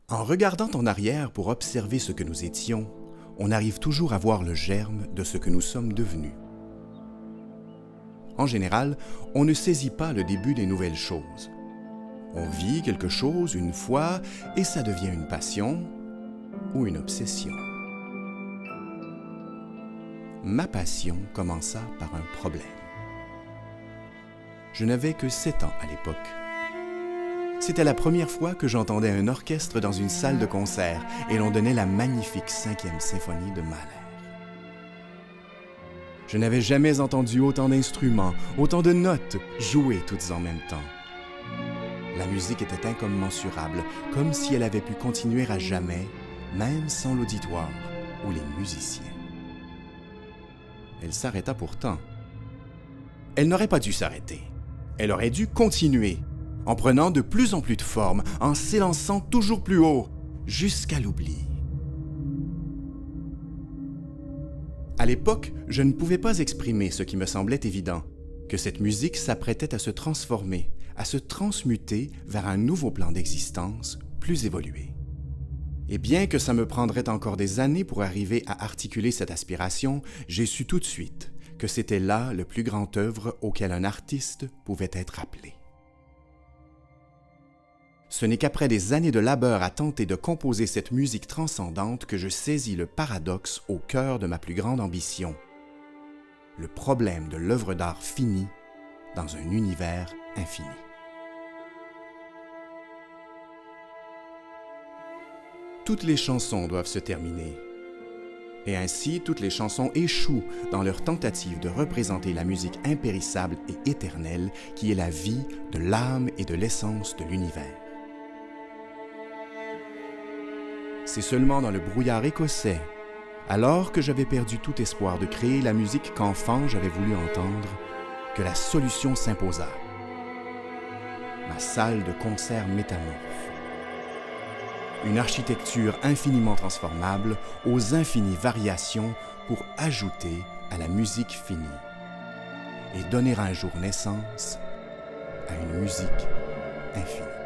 En regardant en arrière pour observer ce que nous étions, on arrive toujours à voir le germe de ce que nous sommes devenus. En général, on ne saisit pas le début des nouvelles choses. On vit quelque chose une fois et ça devient une passion ou une obsession. Ma passion commença par un problème. Je n'avais que 7 ans à l'époque. C'était la première fois que j'entendais un orchestre dans une salle de concert et l'on donnait la magnifique 5e symphonie de Mahler. Je n'avais jamais entendu autant d'instruments, autant de notes jouées toutes en même temps. La musique était incommensurable, comme si elle avait pu continuer à jamais, même sans l'auditoire ou les musiciens. Elle s'arrêta pourtant. Elle n'aurait pas dû s'arrêter. Elle aurait dû continuer, en prenant de plus en plus de forme, en s'élançant toujours plus haut, jusqu'à l'oubli. À l'époque, je ne pouvais pas exprimer ce qui me semblait évident, que cette musique s'apprêtait à se transformer, à se transmuter vers un nouveau plan d'existence plus évolué. Et bien que ça me prendrait encore des années pour arriver à articuler cette aspiration, j'ai su tout de suite que c'était là le plus grand œuvre auquel un artiste pouvait être appelé. Ce n'est qu'après des années de labeur à tenter de composer cette musique transcendante que je saisis le paradoxe au cœur de ma plus grande ambition, le problème de l'œuvre d'art finie dans un univers infini. Toutes les chansons doivent se terminer. Et ainsi, toutes les chansons échouent dans leur tentative de représenter la musique impérissable et éternelle qui est la vie de l'âme et de l'essence de l'univers. C'est seulement dans le brouillard écossais, alors que j'avais perdu tout espoir de créer la musique qu'enfant j'avais voulu entendre, que la solution s'imposa. Ma salle de concert métamorphe. Une architecture infiniment transformable aux infinies variations pour ajouter à la musique finie et donner un jour naissance à une musique infinie.